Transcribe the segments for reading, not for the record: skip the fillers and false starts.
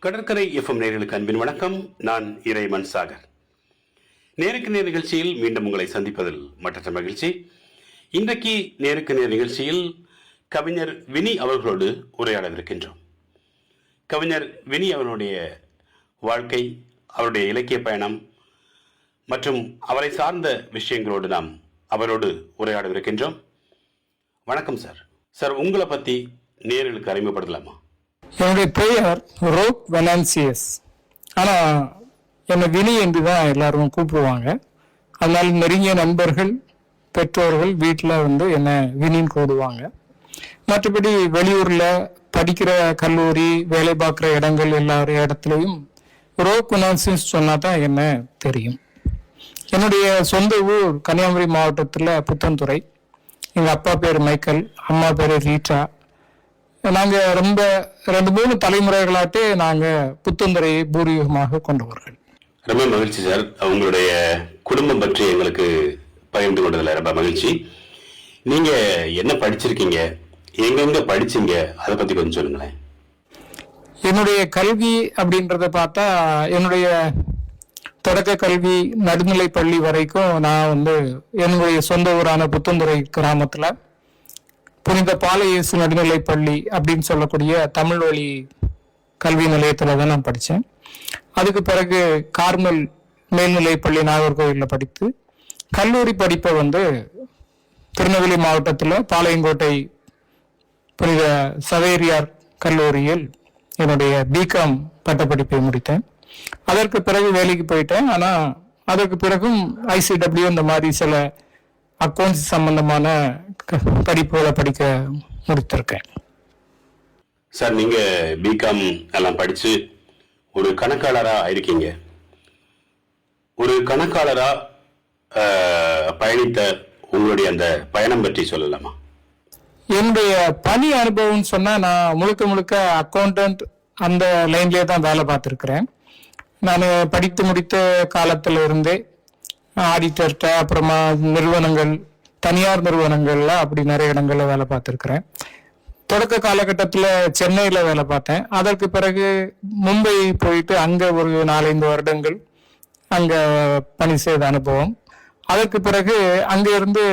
கடற்கரை எஃப்எம் நேயர்களுக்கு அன்பின் வணக்கம். நான் இறைமன் சாகர். நேருக்கு நேர் நிகழ்ச்சியில் மீண்டும் உங்களை சந்திப்பதில் மற்றற்ற மகிழ்ச்சி. இன்றைக்கு நேருக்கு நேர் நிகழ்ச்சியில் கவிஞர் வினி அவர்களோடு உரையாடவிருக்கின்றோம். கவிஞர் வினி அவர்களுடைய வாழ்க்கை, அவருடைய இலக்கிய பயணம் மற்றும் அவரை சார்ந்த விஷயங்களோடு நாம் அவரோடு உரையாடவிருக்கின்றோம். வணக்கம் சார். சார், உங்களை பற்றி நேயர்களுக்கு அறிமுகப்படுத்தலாமா? என்னுடைய பெயர் ரோக் வெனான்சியஸ். ஆனால் என்னை வினி என்று தான் எல்லாரும் கூப்பிடுவாங்க. அதனால நெருங்கிய நண்பர்கள், பெற்றோர்கள் வீட்டில் என்னை வினின்னு கூடுவாங்க. மற்றபடி வெளியூரில் படிக்கிற கல்லூரி, வேலை பார்க்குற இடங்கள் இடத்துலையும் ரோக் வெனான்சியஸ் சொன்னா தான் என்ன தெரியும். என்னுடைய சொந்த ஊர் கன்னியாகுமரி மாவட்டத்தில் புத்தன்துறை. எங்கள் அப்பா பேர் மைக்கேல், அம்மா பேர் ரீட்டா. நாங்கள் ரொம்ப 2-3 தலைமுறைகளாட்டே நாங்கள் புத்தந்துறையை பூர்வீகமாக கொண்டவர்கள். ரொம்ப மகிழ்ச்சி சார். உங்களுடைய குடும்பம் பற்றி எங்களுக்கு பகிர்ந்து கொண்டதில் ரொம்ப மகிழ்ச்சி. நீங்க என்ன படிச்சிருக்கீங்க, எங்கெங்க படிச்சீங்க, அதை பத்தி கொஞ்சம் சொல்லுங்களேன். என்னுடைய கல்வி அப்படின்றத பார்த்தா, என்னுடைய தொடக்க கல்வி நடுநிலை பள்ளி வரைக்கும் நான் என்னுடைய சொந்த ஊரான புத்தந்துறை கிராமத்தில் புனித பாலயேசு நடுநிலை பள்ளி அப்படின்னு சொல்லக்கூடிய தமிழ் வழி கல்வி நிலையத்தில் தான் நான் படித்தேன். அதுக்கு பிறகு கார்மல் மேல்நிலை பள்ளி நாகர்கோவிலில் படித்து கல்லூரி படிப்பை திருநெல்வேலி மாவட்டத்தில் பாளையங்கோட்டை புனித சவேரியார் கல்லூரியில் என்னுடைய பிகாம் பட்டப்படிப்பை முடித்தேன். அதற்கு பிறகு வேலைக்கு போயிட்டேன். ஆனால் அதற்கு பிறகும் ICW இந்த மாதிரி சில அக்கௌண்ட்ஸ் சம்பந்தமான படிப்புகளை படிக்க முடித்திருக்கேன். சார், நீங்க பிகாம் எல்லாம் படிச்சு ஒரு கணக்காளரா இருக்கீங்க. ஒரு கணக்காளரா பயணித்த உங்களுடைய அந்த பயணம் பற்றி சொல்லலாமா? என்னுடைய பணி அனுபவம் சொன்னா, நான் முழுக்க அக்கௌண்டன்ட் அந்த லைன்லயே தான் வேலை பார்த்துருக்கிறேன். நான் படித்து முடித்த காலத்துல இருந்தே ஆடிட்டர்கிட்ட, அப்புறமா நிறுவனங்கள், தனியார் நிறுவனங்கள்ல அப்படி நிறைய இடங்கள்ல வேலை பார்த்துருக்கிறேன். தொடக்க காலகட்டத்தில் சென்னையில வேலை பார்த்தேன். அதற்கு பிறகு மும்பை போயிட்டு அங்க ஒரு 4-5 வருடங்கள் அங்க பணி செய்த அனுபவம். அதற்கு பிறகு அங்க இருந்து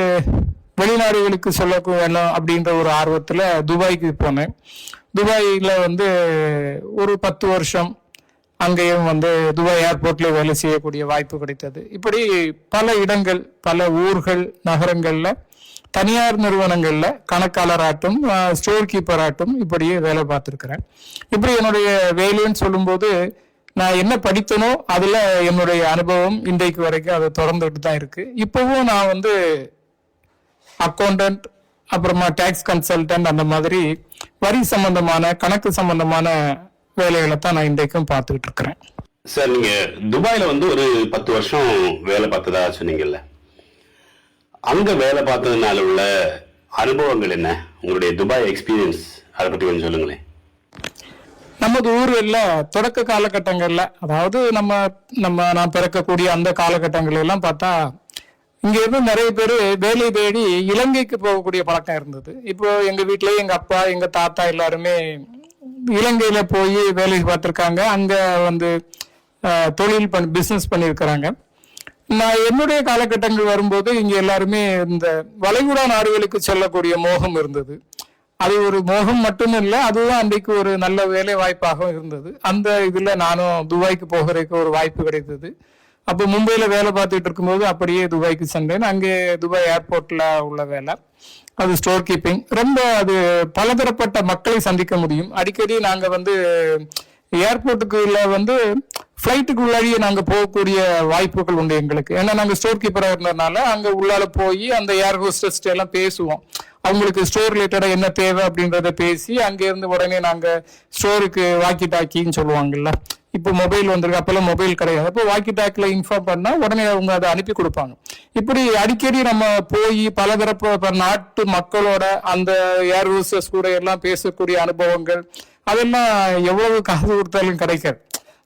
வெளிநாடுகளுக்கு சொல்ல வேணும் அப்படின்ற ஒரு ஆர்வத்துல துபாய்க்கு போனேன். துபாயில ஒரு 10 வருஷம் அங்கேயும் துபாய் ஏர்போர்ட்ல வேலை செய்யக்கூடிய வாய்ப்பு கிடைத்தது. இப்படி பல இடங்கள், பல ஊர்கள், நகரங்கள்ல தனியார் நிறுவனங்கள்ல கணக்காளராட்டும், ஸ்டோர் கீப்பராட்டும் இப்படியே வேலை பார்த்துருக்கிறேன். இப்படி என்னுடைய வேலைன்னு சொல்லும்போது, நான் என்ன படித்தனோ அதுல என்னுடைய அனுபவம் இன்றைக்கு வரைக்கும் அதை தொடர்ந்துட்டு தான் இருக்கு. இப்பவும் நான் அக்கௌண்டன்ட், அப்புறமா டாக்ஸ் கன்சல்டன்ட், அந்த மாதிரி வரி சம்பந்தமான, கணக்கு சம்பந்தமான வேலைகளை தான் நான் இன்றைக்கும் பார்த்துக்கிட்டு இருக்கிறேன். சார், நீங்க துபாயில ஒரு 10 வருஷம் வேலை பார்த்ததா சொன்னீங்கல்ல, அங்க வேலை பார்த்ததுனால உள்ள அனுபவங்கள் என்ன? உங்களுடைய துபாய் எக்ஸ்பீரியன்ஸ், அதை பத்தி கொஞ்சம் சொல்லுங்களேன். நமது ஊர்ல தொடக்க காலகட்டங்கள்ல, அதாவது நான் பிறக்கக்கூடிய அந்த காலகட்டங்கள் எல்லாம் பார்த்தா, இங்க இருந்து நிறைய பேர் வேலை தேடி இலங்கைக்கு போகக்கூடிய பழக்கம் இருந்தது. இப்போ எங்க வீட்லயே எங்க அப்பா, எங்க தாத்தா எல்லாருமே இலங்கையில போய் வேலை பார்த்திருக்காங்க. அங்க தொழில் பிசினஸ் பண்ணியிருக்கிறாங்க. நான் என்னுடைய காலகட்டங்கள் வரும்போது இங்க எல்லாருமே இந்த வளைகுடா நாடுகளுக்கு செல்லக்கூடிய மோகம் இருந்தது. அது ஒரு மோகம் மட்டும் இல்லை, அதுதான் அன்றைக்கு ஒரு நல்ல வேலை வாய்ப்பாக இருந்தது. அந்த இதுல நானும் துபாய்க்கு போகிறதுக்கு ஒரு வாய்ப்பு கிடைத்தது. அப்போ மும்பையில வேலை பார்த்துட்டு இருக்கும்போது அப்படியே துபாய்க்கு சென்றேன். அங்கே துபாய் ஏர்போர்ட்ல உள்ள வேலை, அது ஸ்டோர் கீப்பிங். ரொம்ப அது பலதரப்பட்ட மக்களை சந்திக்க முடியும். அடிக்கடி நாங்க ஏர்போர்ட்டுக்குள்ள ஃபிளைட்டுக்கு உள்ளாடியே நாங்க போகக்கூடிய வாய்ப்புகள் உண்டு எங்களுக்கு. ஏன்னா நாங்க ஸ்டோர் கீப்பரா இருந்ததுனால அங்க உள்ளால போய் அந்த ஏர் ஹோஸ்டஸ் எல்லாம் பேசுவோம். அவங்களுக்கு ஸ்டோர் ரிலேட்டடா என்ன தேவை அப்படின்றத பேசி அங்க இருந்து உடனே நாங்க ஸ்டோருக்கு வாக்கி டாக்கின்னு சொல்லுவாங்கல்ல, இப்போ மொபைல் வந்திருக்கு, அப்பெல்லாம் மொபைல் கிடையாது. அப்போ வாக்கி டாக்ல இன்ஃபார்ம் பண்ணா உடனே அவங்க அதை அனுப்பி கொடுப்பாங்க. இப்படி அடிக்கடி நம்ம போய் பலதரப்பு நாட்டு மக்களோட அந்த ஏர் ஹோஸ்டஸ் கூட எல்லாம் பேசக்கூடிய அனுபவங்கள், அதெல்லாம் எவ்வளவு காசு கொடுத்தாலும் கிடைக்காது.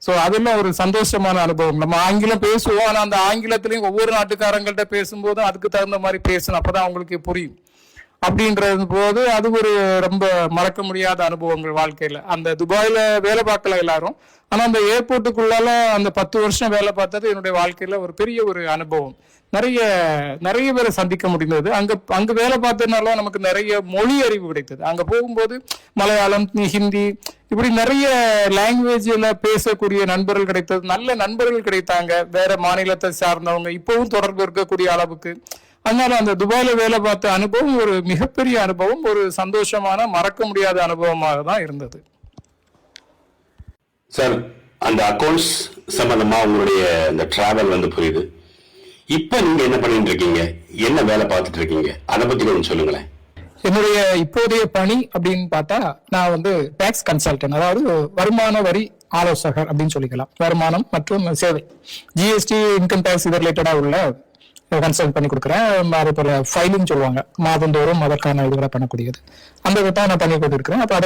ஸோ அதெல்லாம் ஒரு சந்தோஷமான அனுபவம். நம்ம ஆங்கிலம் பேசுவோம், ஆனால் அந்த ஆங்கிலத்திலையும் ஒவ்வொரு நாட்டுக்காரங்கள்ட்ட பேசும்போதும் அதுக்கு தகுந்த மாதிரி பேசணும், அப்பதான் அவங்களுக்கு புரியும். அப்படின்றது போது அது ஒரு ரொம்ப மறக்க முடியாத அனுபவங்கள் வாழ்க்கையில. அந்த துபாயில வேலை பார்க்கல எல்லாரும், ஆனா அந்த ஏர்போர்ட்டுக்குள்ளால அந்த 10 வருஷம் வேலை பார்த்தது என்னுடைய வாழ்க்கையில ஒரு பெரிய ஒரு அனுபவம். நிறைய நிறைய பேரை சந்திக்க முடிந்தது. அங்க வேலை பார்த்ததுனால நமக்கு நிறைய மொழி அறிவு கிடைத்தது. அங்க போகும்போது மலையாளம், ஹிந்தி, இப்படி நிறைய லாங்குவேஜ்ல பேசக்கூடிய நண்பர்கள் கிடைத்தது. நல்ல நண்பர்கள் கிடைத்தாங்க, வேற மாநிலத்தை சார்ந்தவங்க, இப்பவும் தொடர்பு இருக்கக்கூடிய அளவுக்கு. அதனால அந்த துபாயில வேலை பார்த்த அனுபவம் ஒரு மிகப்பெரிய அனுபவம், ஒரு சந்தோஷமான மறக்க முடியாத அனுபவமாக தான் இருந்தது. சார், அந்த அக்கௌண்ட்ஸ் சம்பந்தமா உங்களுடைய அந்த டிராவல் புரியுது. இப்ப நீங்க என்ன பண்ணிட்டு இருக்கீங்க, என்ன வேலை பார்த்துட்டு இருக்கீங்க, அதை பத்தி கொஞ்சம் சொல்லுங்களேன். என்னுடைய இப்போதைய பணி அப்படின்னு பார்த்தா, நான் டாக்ஸ் கன்சல்டன்ட், அதாவது வருமான வரி ஆலோசகர் அப்படின்னு சொல்லிக்கலாம். வருமானம் மற்றும் சேவை, ஜிஎஸ்டி, இன்கம் டேக்ஸ் இது ரிலேட்டடா உள்ள கன்சல்ட் பண்ணி கொடுக்குறேன். அதே போல ஃபைலிங் சொல்லுவாங்க, மாதந்தோறும் அதற்கான இதுகளை பண்ணக்கூடியது, அந்த இதை நான் பண்ணி கொடுத்துருக்கிறேன். அப்போ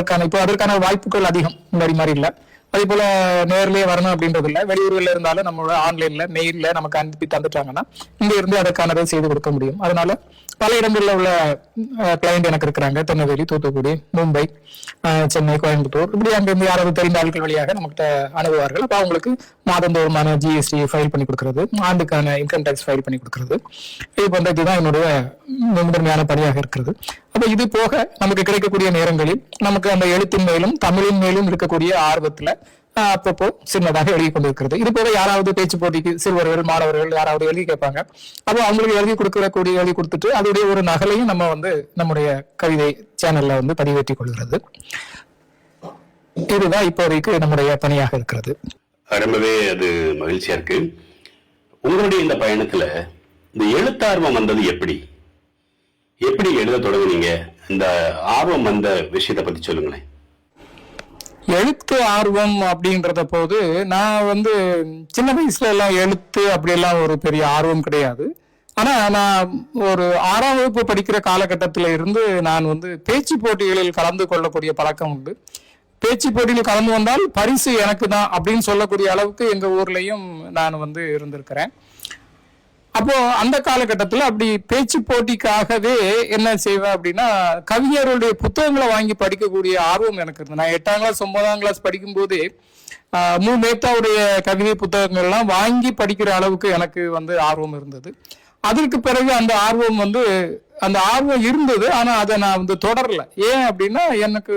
அதற்கான வாய்ப்புகள் அதிகம், முன்னாடி மாதிரி இல்லை. அதே போல நேர்லயே வரணும் அப்படின்றது இல்லை, வெளியூர்ல இருந்தாலும் நம்மளோட ஆன்லைன்ல மெயில்ல நமக்கு அனுப்பி தந்துட்டாங்கன்னா இங்க இருந்து அதற்கானதை செய்து கொடுக்க முடியும். அதனால பல இடங்கள்ல உள்ள கிளைண்ட் எனக்கு இருக்கிறாங்க. திருநெல்வேலி, தூத்துக்குடி, மும்பை, சென்னை, கோயம்புத்தூர், இப்படி அங்கிருந்து யாராவது தெரிந்த ஆட்கள் வழியாக நம்மகிட்ட அணுகுவார்கள். அப்போ அவங்களுக்கு மாதந்தோறுமான ஜிஎஸ்டி ஃபைல் பண்ணி கொடுக்கறது, ஆண்டுக்கான இன்கம் டேக்ஸ் ஃபைல் பண்ணி கொடுக்கறது, இது போன்ற இதுதான் என்னுடைய முதன்மையான பணியாக இருக்கிறது. அப்ப இது போக நமக்கு கிடைக்கக்கூடிய நேரங்களில் நமக்கு அந்த எழுத்தின் மேலும் தமிழின் மேலும் இருக்கக்கூடிய ஆர்வத்துல அப்பப்போ சின்னதாக எழுதி கொண்டிருக்கிறது. இது போக யாராவது பேச்சு போட்டிக்கு சிறுவர்கள், மாணவர்கள் யாராவது எழுதி கேட்பாங்க, அப்போ அவங்களுக்கு எழுதி கொடுத்துட்டு அதோடைய ஒரு நகலையும் நம்ம நம்முடைய கவிதை சேனல்ல பதிவேற்றி கொள்கிறது. இதுதான் இப்போதைக்கு நம்முடைய பணியாக இருக்கிறது. ரொம்பவே அது மகிழ்ச்சியா இருக்கு. உங்களுடைய இந்த பயணத்துல இந்த எழுத்தார்வம் வந்தது எப்படி எழுத தொடங்குனீங்க? இந்த ஆர்வம் வந்த விஷயத்தை பத்தி சொல்லுங்களேன். எழுத்து ஆர்வம் அப்படின்றத போது நான் சின்ன வயசுல எல்லாம் எழுத்து அப்படியெல்லாம் ஒரு பெரிய ஆர்வம் கிடையாது. ஆனா நான் ஒரு 6ஆம் வகுப்பு படிக்கிற காலகட்டத்தில இருந்து நான் பேச்சு போட்டிகளில் கலந்து கொள்ளக்கூடிய பழக்கம் உண்டு. பேச்சு போட்டியில் கலந்து வந்தால் பரிசு எனக்கு தான் அப்படின்னு சொல்லக்கூடிய அளவுக்கு எங்க ஊர்லயும் நான் இருந்திருக்கிறேன். அப்போ அந்த காலகட்டத்தில் அப்படி பேச்சு போட்டிக்காகவே என்ன செய்வேன் அப்படின்னா, கவிஞர்களுடைய புத்தகங்களை வாங்கி படிக்கக்கூடிய ஆர்வம் எனக்கு இருந்தது. நான் 8ஆம் கிளாஸ் 9ஆம் கிளாஸ் படிக்கும் போதே மு. மேத்தாவுடைய கவிதை புத்தகங்கள்லாம் வாங்கி படிக்கிற அளவுக்கு எனக்கு ஆர்வம் இருந்தது. அதற்கு பிறகு அந்த ஆர்வம் இருந்தது, ஆனா அதை நான் தொடரல. ஏன் அப்படின்னா, எனக்கு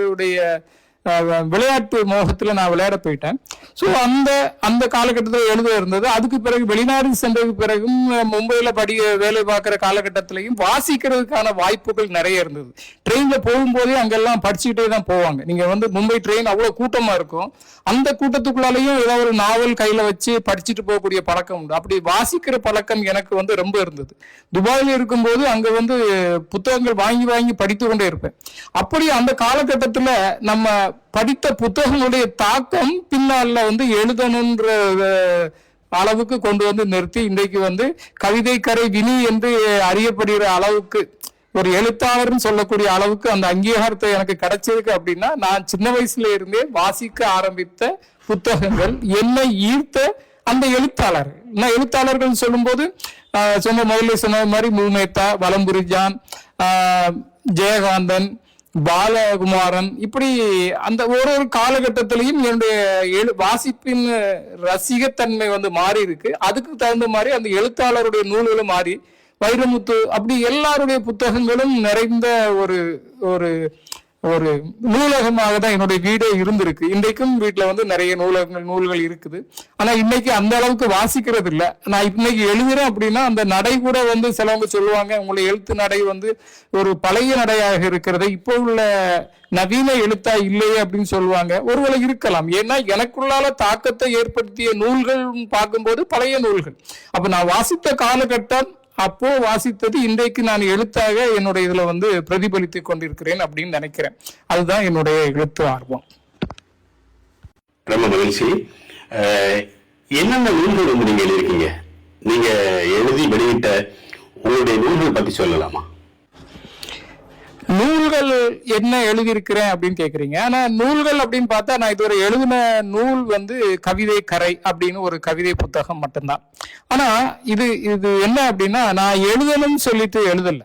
விளையாட்டு மோகத்துல நான் விளையாட போயிட்டேன். ஸோ அந்த காலகட்டத்தில் எழுத இருந்தது. அதுக்கு பிறகு வெளிநாடு சென்றதுக்கு பிறகும் மும்பையில வேலை பார்க்குற காலகட்டத்திலையும் வாசிக்கிறதுக்கான வாய்ப்புகள் நிறைய இருந்தது. ட்ரெயின்ல போகும்போதே அங்கெல்லாம் படிச்சுக்கிட்டே தான் போவாங்க. நீங்க மும்பை ட்ரெயின் அவ்வளவு கூட்டமா இருக்கும், அந்த கூட்டத்துக்குள்ளாலையும் ஏதாவது ஒரு நாவல் கையில வச்சு படிச்சுட்டு போகக்கூடிய பழக்கம் உண்டு. அப்படி வாசிக்கிற பழக்கம் எனக்கு ரொம்ப இருந்தது. துபாயில் இருக்கும்போது அங்க புத்தகங்கள் வாங்கி வாங்கி படித்து கொண்டே இருப்பேன். அப்படி அந்த காலகட்டத்துல நம்ம படித்த புத்தகங்களுடைய தாக்கம் பின்னால எழுதணுன்ற அளவுக்கு கொண்டு நிறுத்தி இன்றைக்கு கவிதை கரை வினி என்று அறியப்படுகிற அளவுக்கு ஒரு எழுத்தாளர்னு சொல்லக்கூடிய அளவுக்கு அந்த அங்கீகாரத்தை எனக்கு கிடைச்சிருக்கு. அப்படின்னா நான் சின்ன வயசுல இருந்தே வாசிக்க ஆரம்பித்த புத்தகங்கள், என்னை ஈர்த்த அந்த எழுத்தாளர்கள் சொல்லும் போது முதல்ல சொன்ன மாதிரி மு. மேத்தா, வலம்புரி ஜான், ஜெயகாந்தன், பாலகுமாரன், இப்படி அந்த ஒரு காலகட்டத்திலையும் என்னுடைய வாசிப்பின் ரசிகத்தன்மை மாறி இருக்கு. அதுக்கு தகுந்த மாதிரி அந்த எழுத்தாளருடைய நூல்களும் மாறி, வைரமுத்து, அப்படி எல்லாருடைய புத்தகங்களும் நிறைந்த ஒரு ஒரு ஒரு நூலகமாக தான் என்னுடைய வீடே இருந்திருக்கு. இன்றைக்கும் வீட்டுல நிறைய நூல்கள் இருக்குது. ஆனா இன்னைக்கு அந்த அளவுக்கு வாசிக்கிறது இல்லை. நான் இன்னைக்கு எழுதுறேன் அப்படின்னா அந்த நடை கூட சிலவங்க சொல்லுவாங்க, உங்களுடைய எழுத்து நடை ஒரு பழைய நடையாக இருக்கிறது, இப்போ உள்ள நவீன எழுத்தா இல்லையே அப்படின்னு சொல்லுவாங்க. ஒருவேளை இருக்கலாம். ஏன்னா எனக்குள்ளால தாக்கத்தை ஏற்படுத்திய நூல்கள் பார்க்கும்போது பழைய நூல்கள். அப்ப நான் வாசித்த காலகட்டம் அப்போ வாசித்தது இன்றைக்கு நான் எழுத்தாக என்னுடைய இதுல பிரதிபலித்துக் கொண்டிருக்கிறேன் அப்படின்னு நினைக்கிறேன். அதுதான் என்னுடைய எழுத்து ஆர்வம். ரொம்ப மகிழ்ச்சி. என்னென்ன நூல்கள் நீங்க எழுதிருக்கீங்க? நீங்க எழுதி வெளியிட்ட உங்களுடைய நூல்கள் பத்தி சொல்லலாமா? நூல்கள் என்ன எழுதியிருக்கிறேன் அப்படின்னு கேக்குறீங்க. ஆனா நூல்கள் அப்படின்னு பார்த்தா நான் இதுவரை எழுதின நூல் கவிதை கரை அப்படின்னு ஒரு கவிதை புத்தகம் மட்டும்தான். ஆனா இது என்ன அப்படின்னா, நான் எழுதணும்னு சொல்லிட்டு எழுதல.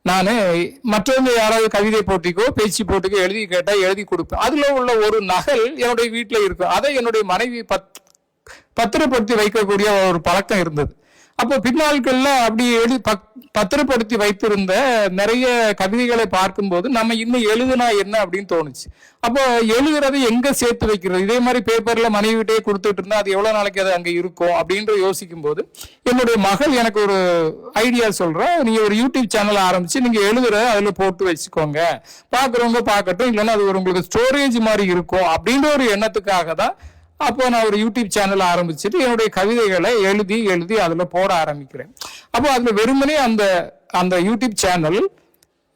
நான் மற்றவங்க யாராவது கவிதை போட்டிக்கோ பேச்சு போட்டிக்கோ எழுதி கேட்டா எழுதி கொடுப்பேன். அதுல உள்ள ஒரு நகல் என்னுடைய வீட்டுல இருக்கும். அதை என்னுடைய மனைவி பத்திரப்படுத்தி வைக்கக்கூடிய ஒரு பழக்கம் இருந்தது. அப்போ பின்னாட்கள்ல அப்படி பத்திரப்படுத்தி வைத்திருந்த நிறைய கவிதைகளை பார்க்கும்போது நம்ம இன்னும் எழுதுனா என்ன அப்படின்னு தோணுச்சு. அப்போ எழுதுறதை எங்க சேர்த்து வைக்கிறது, இதே மாதிரி பேப்பர்ல மனைவிட்டே கொடுத்துட்டு இருந்தா அது எவ்வளவு நாளைக்கு அது அங்க இருக்கும் அப்படின்ற யோசிக்கும் போது என்னுடைய மகள் எனக்கு ஒரு ஐடியா சொல்றேன், நீங்க ஒரு யூடியூப் சேனல் ஆரம்பிச்சு நீங்க எழுதுற அதுல போட்டு வச்சுக்கோங்க, பாக்குறவங்க பார்க்கட்டும், இல்லைன்னா அது ஒரு உங்களுக்கு ஸ்டோரேஜ் மாதிரி இருக்கும் அப்படின்ற ஒரு எண்ணத்துக்காக தான் அப்போ நான் ஒரு யூடியூப் சேனல் ஆரம்பிச்சுட்டு என்னுடைய கவிதைகளை எழுதி எழுதி அதுல போட ஆரம்பிக்கிறேன். அப்போ அதுல வெறுமனே அந்த யூடியூப் சேனல்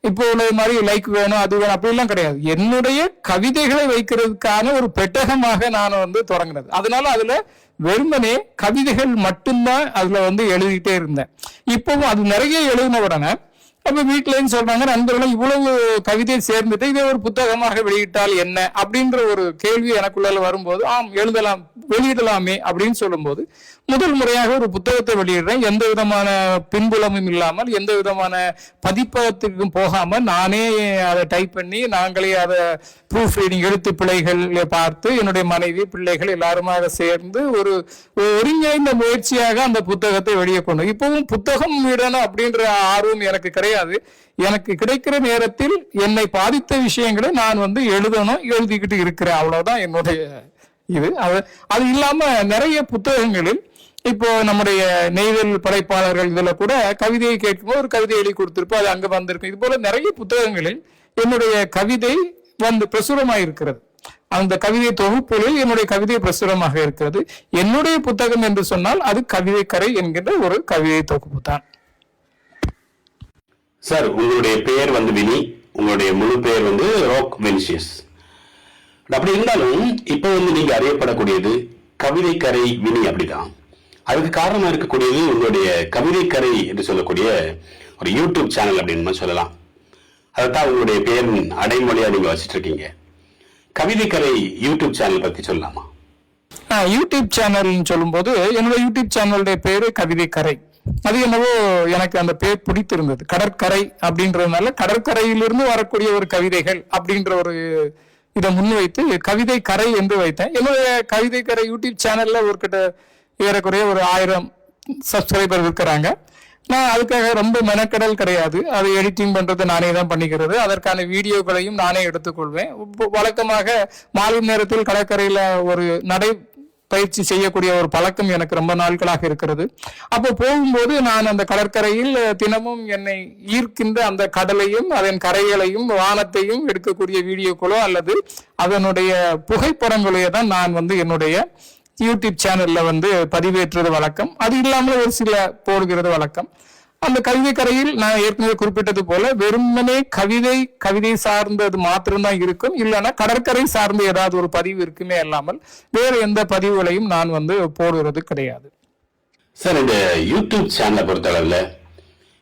இப்போ உள்ள மாதிரி லைக் வேணும் அது வேணும் அப்படிலாம் கிடையாது. என்னுடைய கவிதைகளை வைக்கிறதுக்கான ஒரு பெட்டகமாக நான் தொடங்கினது. அதனால அதுல வெறுமனே கவிதைகள் மட்டும்தான் அதுல எழுதிட்டே இருந்தேன். இப்பவும் அது நிறைய எழுதின உடனே அப்ப வீட்டுலன்னு சொல்றாங்க, நண்பர்களும் இவ்வளவு கவிதை சேர்ந்துட்டு இதை ஒரு புத்தகமாக வெளியிட்டால் என்ன அப்படின்ற ஒரு கேள்வி எனக்குள்ள வரும்போது, ஆம் எழுதலாம் வெளியிடலாமே அப்படின்னு சொல்லும்போது முதல் முறையாக ஒரு புத்தகத்தை வெளியிடுறேன். எந்த விதமான பின்புலமும் இல்லாமல், எந்த விதமான பதிப்பகத்திற்கும் போகாமல் நானே அதை டைப் பண்ணி நாங்களே அதை ப்ரூஃப் ரீடிங் எழுத்து பிழைகள் பார்த்து என்னுடைய மனைவி பிள்ளைகள் எல்லாருமாக சேர்ந்து ஒரு ஒருங்கிணைந்த முயற்சியாக அந்த புத்தகத்தை வெளியே கொண்டு. இப்பவும் புத்தகம் விடணும் அப்படின்ற ஆர்வம் எனக்கு கிடையாது. எனக்கு கிடைக்கிற நேரத்தில் என்னை பாதித்த விஷயங்களை நான் எழுதணும், எழுதிக்கிட்டு இருக்கிறேன். அவ்வளவுதான் என்னுடைய இது. அது இல்லாம நிறைய புத்தகங்களில் இப்போ நம்முடைய நெய்தல் படைப்பாளர்கள் இதுல கூட கவிதையை கேட்கும்போது ஒரு கவிதை எழுதி கொடுத்திருப்போம், அது அங்க வந்திருக்கு. இது போல நிறைய புத்தகங்களில் என்னுடைய கவிதை பிரசுரமாக இருக்கிறது. அந்த கவிதை தொகுப்புகளில் என்னுடைய கவிதை பிரசுரமாக இருக்கிறது. என்னுடைய புத்தகம் என்று சொன்னால் அது கவிதை கரை என்கின்ற ஒரு கவிதை தொகுப்பு தான். சார், உங்களுடைய பெயர் வினி, உங்களுடைய முழு பெயர் ராக் வென்சியஸ். அப்படி இருந்தாலும் இப்ப நீங்க அறியப்படக்கூடியது கவிதை கரை வினி அப்படிதான். அதுக்கு காரணமா இருக்கக்கூடியது உங்களுடைய கவிதை கரை என்று சொல்லக்கூடிய ஒரு யூடியூப் சேனல் அப்படின்னு சொல்லலாம். அதைத்தான் உங்களுடைய பெயரின் அடைமொழியா நீங்க வச்சிட்டு இருக்கீங்க. கவிதை கரை யூடியூப் சேனல் பத்தி சொல்லலாமா? யூடியூப் சேனல் சொல்லும் போது என்னோட யூடியூப் சேனலுடைய பேரு கவிதை கரை. அது என்னவோ எனக்கு அந்த பேர் பிடித்திருந்தது. கடற்கரை அப்படின்றதுனால கடற்கரையிலிருந்து வரக்கூடிய ஒரு கவிதைகள் அப்படின்ற ஒரு இதை முன்வைத்து கவிதை கரை என்று வைத்தேன். என்னுடைய கவிதை கரை யூடியூப் சேனல்ல ஒரு கிட்ட ஏறக்குறைய ஒரு 1000 சப்ஸ்கிரைபர் இருக்கிறாங்க. நான் அதுக்காக ரொம்ப மெனக்கடல் கிடையாது. அதை எடிட்டிங் பண்றது நானே தான் பண்ணிக்கிறது. அதற்கான வீடியோக்களையும் நானே எடுத்துக்கொள்வேன். வழக்கமாக மாலை நேரத்தில் கடற்கரையில ஒரு நடை பயிற்சி செய்யக்கூடிய ஒரு பழக்கம் எனக்கு ரொம்ப நாட்களாக இருக்கிறது. அப்போ போகும்போது நான் அந்த கடற்கரையில் தினமும் என்னை ஈர்க்கின்ற அந்த கடலையும் அதன் கரைகளையும் வானத்தையும் எடுக்கக்கூடிய வீடியோக்களோ அல்லது அதனுடைய புகைப்படங்களையோ தான் நான் என்னுடைய யூடியூப் சேனல்ல பதிவேற்றுறது வழக்கம். அது இல்லாமல் ஒரு சில போடுகிறது வழக்கம். அந்த கவிதை கரையில் நான் ஏற்கனவே குறிப்பிட்டது போல வெறுமனே கவிதை சார்ந்தது மாத்திரம்தான் இருக்கும். இல்லைன்னா கடற்கரை சார்ந்த ஏதாவது ஒரு பதிவு இருக்குமே இல்லாமல் வேறு எந்த பதிவுகளையும் நான் போடுறது கிடையாது. சார், இந்த யூடியூப் சேனலை பொறுத்த அளவுல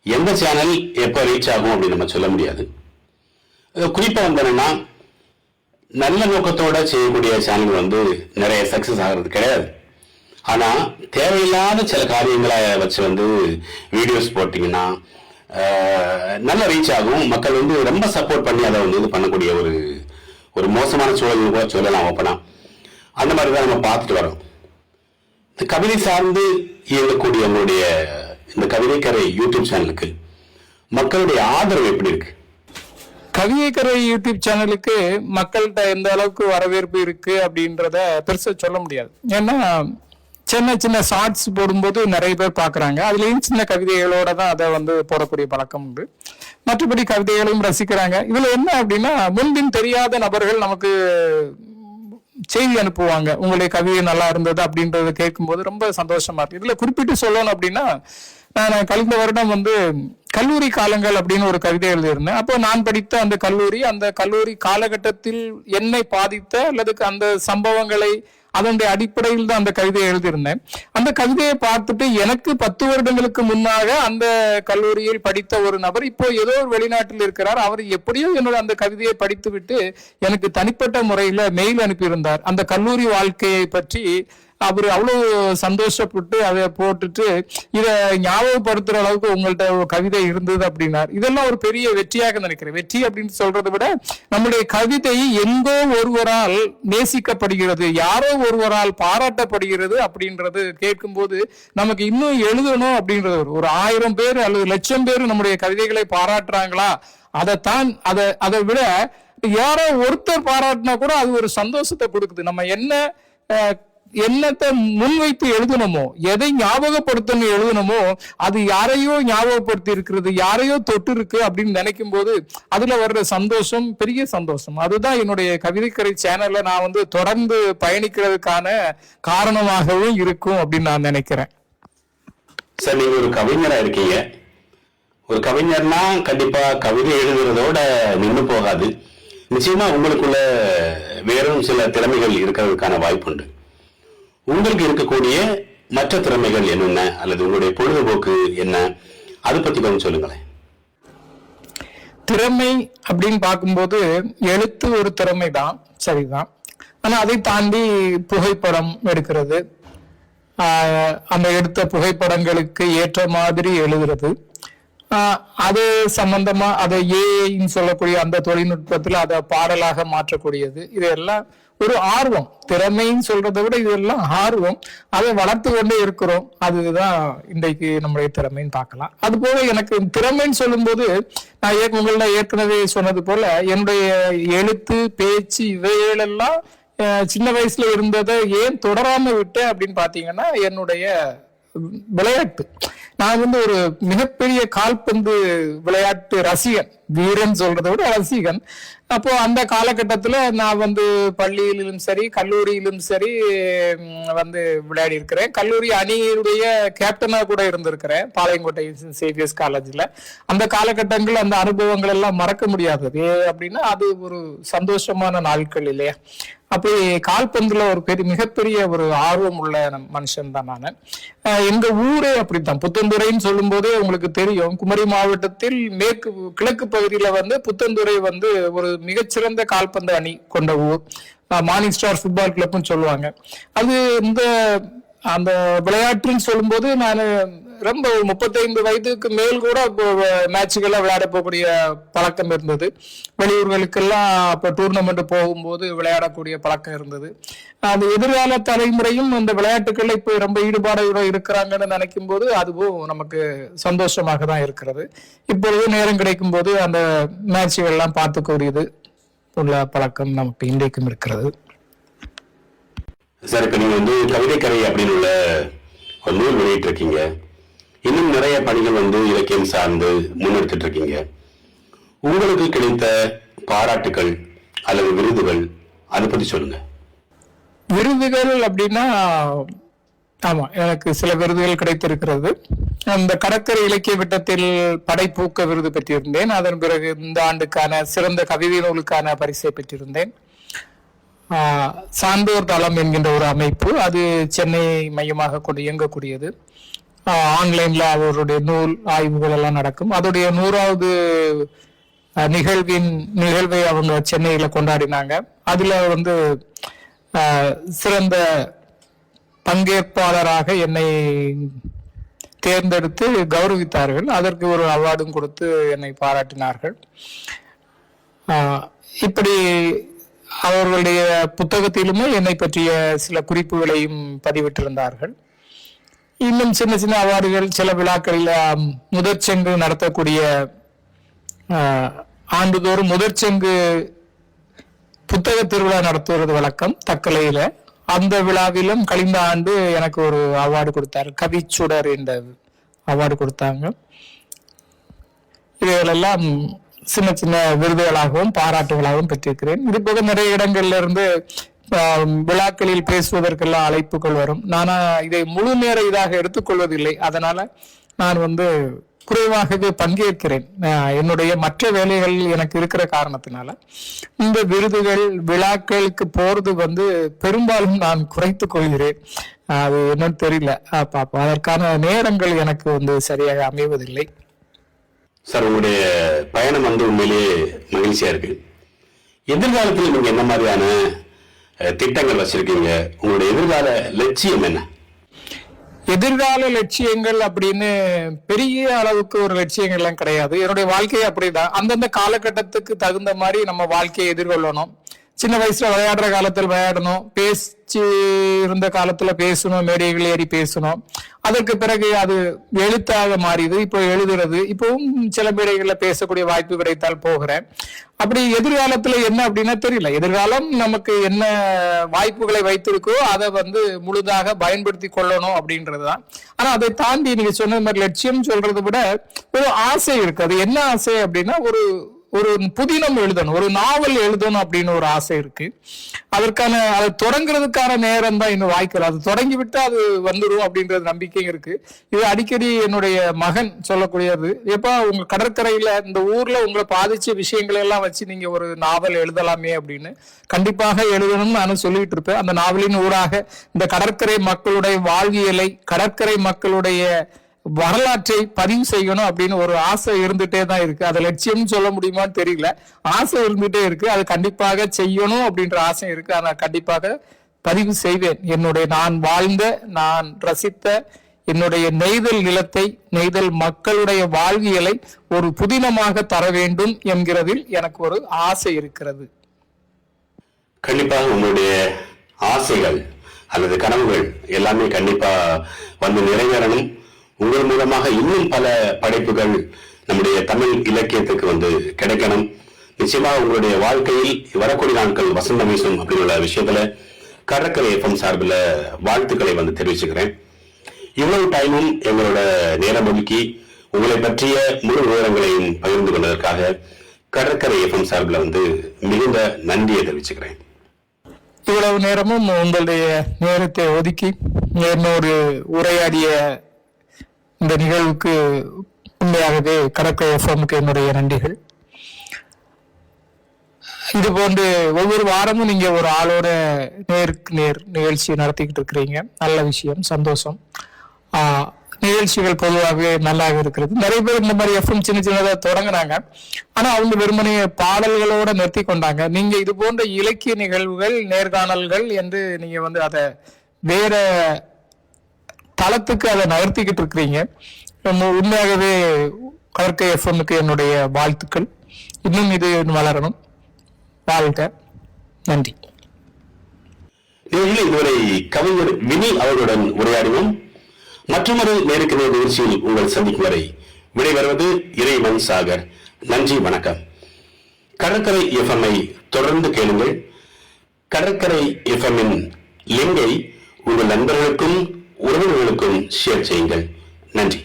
எந்த சேனல் எப்ப ரீச் ஆகும் அப்படின்னு நம்ம சொல்ல முடியாது. குறிப்பா என்னன்னா நல்ல நோக்கத்தோட செய்யக்கூடிய சேனல் நிறைய சக்சஸ் ஆகிறது கிடையாது. ஆனா தேவையில்லாத சில காரியங்களை வச்சு வீடியோஸ் போட்டீங்கன்னா நல்ல ரீச் ஆகும். மக்கள் ரொம்ப சப்போர்ட் பண்ணி அதை இது பண்ணக்கூடிய ஒரு மோசமான சூழல் கூட சொல்லலாம் ஓப்பனா. அந்த மாதிரி தான் நம்ம பார்த்துட்டு வரோம். இந்த கவிதை சார்ந்து இயங்கக்கூடிய உங்களுடைய இந்த கவிதைக்கரை யூடியூப் சேனலுக்கு மக்களுடைய ஆதரவு எப்படி இருக்கு? கவிதைக்கரை யூடியூப் சேனலுக்கு மக்கள்கிட்ட எந்த அளவுக்கு வரவேற்பு இருக்கு அப்படின்றத பெருசா சொல்ல முடியாது. ஏன்னா சின்ன சின்ன ஷார்ட்ஸ் போடும்போது நிறைய பேர் பாக்குறாங்க. அதுலயும் சின்ன கவிதைகளோட தான் அதை போடக்கூடிய பழக்கம் உண்டு. மற்றபடி கவிதைகளையும் ரசிக்கிறாங்க. இதுல என்ன அப்படின்னா முன்பின் தெரியாத நபர்கள் நமக்கு செய்தி அனுப்புவாங்க, உங்களுடைய கவிதை நல்லா இருந்தது அப்படின்றத கேட்கும்போது ரொம்ப சந்தோஷமா இருக்கு. இதுல குறிப்பிட்டு சொல்லணும் அப்படின்னா நான் கழிந்த வருடம் கல்லூரி காலங்கள் அப்படின்னு ஒரு கவிதை எழுதியிருந்தேன். அப்போ நான் படித்த அந்த கல்லூரி காலகட்டத்தில் என்னை பாதித்த அல்லது அந்த சம்பவங்களை அதனுடைய அடிப்படையில் தான் அந்த கவிதையை எழுதியிருந்தேன். அந்த கவிதையை பார்த்துட்டு எனக்கு 10 வருடங்களுக்கு முன்னாக அந்த கல்லூரியில் படித்த ஒரு நபர் இப்போ ஏதோ ஒரு வெளிநாட்டில் இருக்கிறார். அவர் எப்படியோ என்னோட அந்த கவிதையை படித்து விட்டு எனக்கு தனிப்பட்ட முறையில மெயில் அனுப்பியிருந்தார். அந்த கல்லூரி வாழ்க்கையை பற்றி அவரு அவ்வளவு சந்தோஷப்பட்டு அதை போட்டுட்டு இதை ஞாபகப்படுத்துற அளவுக்கு உங்கள்ட்ட கவிதை இருந்தது அப்படின்னார். இதெல்லாம் ஒரு பெரிய வெற்றியாக நினைக்கிறேன். வெற்றி அப்படின்னு சொல்றதை விட நம்முடைய கவிதை எங்கோ ஒருவரால் நேசிக்கப்படுகிறது, யாரோ ஒருவரால் பாராட்டப்படுகிறது அப்படின்றது கேட்கும்போது நமக்கு இன்னும் எழுதணும் அப்படின்றது ஒரு 1000 பேர் அல்லது 1,00,000 பேர் நம்முடைய கவிதைகளை பாராட்டுறாங்களா, அதை விட யாரோ ஒருத்தர் பாராட்டினா கூட அது ஒரு சந்தோஷத்தை கொடுக்குது. நம்ம என்னத்தை முன்வைத்து எழுதணுமோ, எதை ஞாபகப்படுத்தணும் எழுதணுமோ, அது யாரையோ ஞாபகப்படுத்தி இருக்கிறது, யாரையோ தொட்டு இருக்கு அப்படின்னு நினைக்கும் போது அதுல வர்ற சந்தோஷம் பெரிய சந்தோஷம். அதுதான் என்னுடைய கவிதைக்கரை சேனல்ல நான் தொடர்ந்து பயணிக்கிறதுக்கான காரணமாகவும் இருக்கும் அப்படின்னு நான் நினைக்கிறேன். சார், நீங்க ஒரு கவிஞரா இருக்கீங்க. ஒரு கவிஞர்னா கண்டிப்பா கவிதை எழுதுறதோட நின்று போகாது. நிச்சயமா உங்களுக்குள்ள வேறும் சில திறமைகள் இருக்கிறதுக்கான வாய்ப்புண்டு. உங்களுக்கு இருக்கக்கூடிய மற்ற திறமைகள் என்னென்ன, அல்லது உங்களுடைய பொழுதுபோக்கு என்ன, அதை பத்தி கொஞ்சம் சொல்லுங்களேன். திறமை அப்படின்னு பார்க்கும்போது எழுத்து ஒரு திறமை தான், சரிதான். ஆனா அதை தாண்டி புகைப்படம் எடுக்கிறது, அந்த எடுத்த புகைப்படங்களுக்கு ஏற்ற மாதிரி எழுதுறது, அது சம்பந்தமா அதை ஏன்னு சொல்லக்கூடிய அந்த தொழில்நுட்பத்துல அதை பாடலாக மாற்றக்கூடியது, இதெல்லாம் ஒரு ஆர்வம். திறமைன்னு சொல்றதை விட இதெல்லாம் ஆர்வம். அதை வளர்த்து கொண்டே இருக்கிறோம். அதுதான் இன்றைக்கு நம்முடைய திறமைன்னு பார்க்கலாம். அது போல எனக்கு திறமைன்னு சொல்லும் போது நான் உங்கள ஏற்கனவே சொன்னது போல என்னுடைய எழுத்து, பேச்சு இவைகளெல்லாம் சின்ன வயசுல இருந்ததை ஏன் தொடராம விட்டேன் அப்படின்னு பாத்தீங்கன்னா, என்னுடைய விளையாட்டு. நான் ஒரு மிகப்பெரிய கால்பந்து விளையாட்டு ரசிகன், வீரன் சொல்றதை விட ரசிகன். அப்போ அந்த காலகட்டத்துல நான் பள்ளியிலும் சரி கல்லூரியிலும் சரி விளையாடி இருக்கிறேன். கல்லூரி அணியுடைய கேப்டனா கூட இருந்திருக்கிறேன் பாளையங்கோட்டை சேவியர்ஸ் காலேஜ்ல. அந்த காலகட்டங்கள், அந்த அனுபவங்கள் எல்லாம் மறக்க முடியாதது. அப்படின்னா அது ஒரு சந்தோஷமான நாட்கள் இல்லையா. அப்படி கால்பந்துல ஒரு மிகப்பெரிய ஒரு ஆர்வம் உள்ள மனுஷன் தான் நான். எங்க ஊரே அப்படித்தான். புத்தந்துறைன்னு சொல்லும் போதே உங்களுக்கு தெரியும், குமரி மாவட்டத்தில் கிழக்கு பகுதியில புத்தந்துறை ஒரு மிகச்சிறந்த கால்பந்து அணி கொண்ட ஊர். மார்னிங் ஸ்டார் ஃபுட்பால் கிளப்னு சொல்லுவாங்க. அது அந்த விளையாட்டுன்னு சொல்லும் போது நான் ரொம்ப 35 வயதுக்கு மேல் கூட மேட்சுகளை விளையாட போகக்கூடிய பழக்கம் இருந்தது. வெளியூர்களுக்கெல்லாம் அப்ப டூர்னமெண்ட் போகும்போது விளையாடக்கூடிய பழக்கம் இருந்தது. அந்த எதிர்கால தலைமுறையும் அந்த விளையாட்டுகள்ல இப்ப ரொம்ப ஈடுபாடு இருக்கிறாங்கன்னு நினைக்கும் போது அதுவும் நமக்கு சந்தோஷமாக தான் இருக்கிறது. இப்பொழுது நேரம் கிடைக்கும் போது அந்த மேட்சுகள் எல்லாம் பார்த்துக்கூடியது உள்ள பழக்கம் நமக்கு இன்றைக்கும் இருக்கிறது. சார், இப்ப நீங்க கவிதைக்கரை அப்படின்னு உள்ள ஒரு நூல் வெளியிட்டு இருக்கீங்க. இன்னும் நிறைய பணிகள் இலக்கியம் சார்ந்து முன்னெடுத்துட்டு இருக்கீங்க. உங்களுக்கு கிடைத்த பாராட்டுகள் அல்லது விருதுகள், அதை பத்தி சொல்லுங்க. விருதுகள் அப்படின்னா, ஆமா, எனக்கு சில விருதுகள் கிடைத்திருக்கிறது. அந்த கடற்கரை இலக்கிய விட்டத்தில் படைப்பூக்க விருது பெற்றிருந்தேன். அதன் பிறகு இந்த ஆண்டுக்கான சிறந்த கவிதை நூலுக்கான பரிசை பெற்றிருந்தேன். சான்றோர் தளம் என்கின்ற ஒரு அமைப்பு, அது சென்னை மையமாக கொண்டு இயங்கக்கூடியது. ஆன்லைன்ல அவருடைய நூல் ஆய்வுகள் எல்லாம் நடக்கும். அதோடைய 100வது நிகழ்வை அவங்க சென்னையில கொண்டாடினாங்க. அதுல சிறந்த பங்கேற்பாளராக என்னை தேர்ந்தெடுத்து கௌரவித்தார்கள். அதற்கு ஒரு அவார்டும் கொடுத்து என்னை பாராட்டினார்கள். இப்படி அவர்களுடைய புத்தகத்திலுமே என்னை பற்றிய சில குறிப்புகளையும் பதிவிட்டிருந்தார்கள். இன்னும் சின்ன சின்ன அவார்டுகள், சில விழாக்களில் முதற்செங்கு நடத்தக்கூடிய ஆண்டுதோறும் முதற்செங்கு புத்தக திருவிழா நடத்துவது வழக்கம் தக்கலையில. அந்த விழாவிலும் கழிந்த ஆண்டு எனக்கு ஒரு அவார்டு கொடுத்தாரு, கவிச்சுடர் என்ற அவார்டு கொடுத்தாங்க. இவைகளெல்லாம் சின்ன சின்ன விருதுகளாகவும் பாராட்டுகளாகவும் பெற்றிருக்கிறேன். இது போக நிறைய இடங்கள்ல இருந்து விழாக்களில் பேசுவதற்கெல்லாம் அழைப்புகள் வரும். நானா இதை முழு நேர இதாக எடுத்துக்கொள்வதில்லை. அதனால நான் குறைவாகவே பங்கேற்கிறேன். என்னுடைய மற்ற வேலைகள் எனக்கு இருக்கிற காரணத்தினால இந்த விருதுகள் விழாக்களுக்கு போறது பெரும்பாலும் நான் குறைத்து கொள்கிறேன். அது என்னன்னு தெரியல, பாப்போம். அதற்கான நேரங்கள் எனக்கு சரியாக அமைவதில்லை. சார், உங்களுடைய பயணம் உண்மையிலேயே மகிழ்ச்சியா இருக்கு. எதிர்காலத்தில் நீங்க என்ன மாதிரியான திட்டங்கள் வச்சிருக்கீங்க? உங்களுடைய எதிர்கால லட்சியம் என்ன? எதிர்கால லட்சியங்கள் அப்படின்னு பெரிய அளவுக்கு ஒரு லட்சியங்கள்லாம் கிடையாது. என்னுடைய வாழ்க்கையே அப்படிதான். அந்தந்த காலகட்டத்துக்கு தகுந்த மாதிரி நம்ம வாழ்க்கையை எதிர்கொள்ளணும். சின்ன வயசுல விளையாடுற காலத்தில் விளையாடணும், பேச்சு இருந்த காலத்துல பேசணும், மேடைகள் ஏறி பேசணும். அதற்கு பிறகு அது எழுத்தாக மாறியது, இப்போ எழுதுறது, இப்பவும் சில மேடைகள்ல பேசக்கூடிய வாய்ப்பு கிடைத்தால் போகிறேன். அப்படி எதிர்காலத்துல என்ன அப்படின்னா தெரியல. எதிர்காலம் நமக்கு என்ன வாய்ப்புகளை வைத்திருக்கோ அதை முழுதாக பயன்படுத்தி கொள்ளணும் அப்படின்றதுதான். ஆனா அதை தாண்டி நீங்க சொன்ன மாதிரி லட்சியம் சொல்றதை விட ஒரு ஆசை இருக்கு. அது என்ன ஆசை அப்படின்னா ஒரு புதினம் எழுதணும், ஒரு நாவல் எழுதணும் அப்படின்னு ஒரு ஆசை இருக்கு. அதற்கான அதை தொடங்குறதுக்கான நேரம் தான் இன்னும் வாய்க்கல. அது தொடங்கி விட்டு அது வந்துடும் அப்படின்றது நம்பிக்கை இருக்கு. இது அடிக்கடி என்னுடைய மகன் சொல்லக்கூடியது, எப்ப உங்க கடற்கரையில இந்த ஊர்ல உங்களை பாதிச்ச விஷயங்களை எல்லாம் வச்சு நீங்க ஒரு நாவல் எழுதலாமே அப்படின்னு. கண்டிப்பாக எழுதணும்னு நானும் சொல்லிட்டு இருப்பேன். அந்த நாவலின் ஊடாக இந்த கடற்கரை மக்களுடைய வாழ்வியலை, கடற்கரை மக்களுடைய வரலாற்றை பதிவு செய்யணும் அப்படின்னு ஒரு ஆசை இருந்துட்டே தான் இருக்கு. அதை லட்சியம் சொல்ல முடியுமான்னு தெரியல, ஆசை இருந்துட்டே இருக்கு. அது கண்டிப்பாக செய்யணும் அப்படின்ற ஆசை இருக்கு. ஆனா கண்டிப்பாக பதிவு செய்வேன். நான் வாழ்ந்த, நான் ரசித்த என்னுடைய நெய்தல் நிலத்தை, நெய்தல் மக்களுடைய வாழ்வியலை ஒரு புதினமாக தர வேண்டும் என்கிறதில் எனக்கு ஒரு ஆசை இருக்கிறது. கண்டிப்பாக உங்களுடைய ஆசைகள் அல்லது கனவுகள் எல்லாமே கண்டிப்பா நிறைவேறணும். உங்கள் மூலமாக இன்னும் பல படைப்புகள் நம்முடைய தமிழ் இலக்கியத்துக்கு கிடைக்கணும். நிச்சயமாக உங்களுடைய வாழ்க்கையில் வரக்கூடிய நாட்கள் வசந்தம் வீசும் அப்படிங்கிற விஷயத்துல கடற்கரை FM சார்பில் வாழ்த்துக்களை தெரிவிச்சுக்கிறேன். இவ்வளவு டைமும் எங்களோட நேரம் ஒதுக்கி உங்களை பற்றிய முழு விவரங்களையும் பகிர்ந்து கொண்டதற்காக கடற்கரை FM சார்பில் மிகுந்த நன்றியை தெரிவிச்சுக்கிறேன். இவ்வளவு நேரமும் உங்களுடைய நேரத்தை ஒதுக்கி என்னோடு உரையாடிய இந்த நிகழ்வுக்கு உண்மையாகவே கடற்கரை எஃப்எம்க்கு என்னுடைய நன்றிகள். இது போன்று ஒவ்வொரு வாரமும் நீங்க ஒரு ஆளோட நேருக்கு நேர் நிகழ்ச்சி நடத்திக்கிட்டு இருக்கிறீங்க. நல்ல விஷயம், சந்தோஷம். நிகழ்ச்சிகள் பொதுவாகவே நல்லாக இருக்கிறது. நிறைய பேர் இந்த மாதிரி எஃப்எம் சின்ன சின்னதாக தொடங்கினாங்க, ஆனா அவங்க வெறுமனைய பாடல்களோட நிறுத்தி கொண்டாங்க. நீங்க இது போன்ற இலக்கிய நிகழ்வுகள், நேர்காணல்கள் என்று நீங்க அதை வேற தளத்துக்கு அதை நகர்த்திக்கிட்டு இருக்கிறீங்க. உண்மையாகவே கடற்கரை எஃப்எம்க்கு என்னுடைய வாழ்த்துக்கள். இன்னும் இது வளரணும். வாழ்க. நன்றி. இதுவரை கவிஞர் வினி அவர்களுடன் உரையாடினோம். மற்றொரு நேருக்கு நேர் நிகழ்ச்சியில் உங்கள் சந்திக்கும் வரை விடைபெறுவது இறைவன் சாகர். நன்றி, வணக்கம். கடற்கரை எஃப்எம்ஐ தொடர்ந்து கேளுங்கள். கடற்கரை எஃப்எம்மின் லிங்கை உங்கள் நண்பர்களுக்கும் உறவினர்களுக்கும் ஷேர் செய்யுங்கள். நன்றி.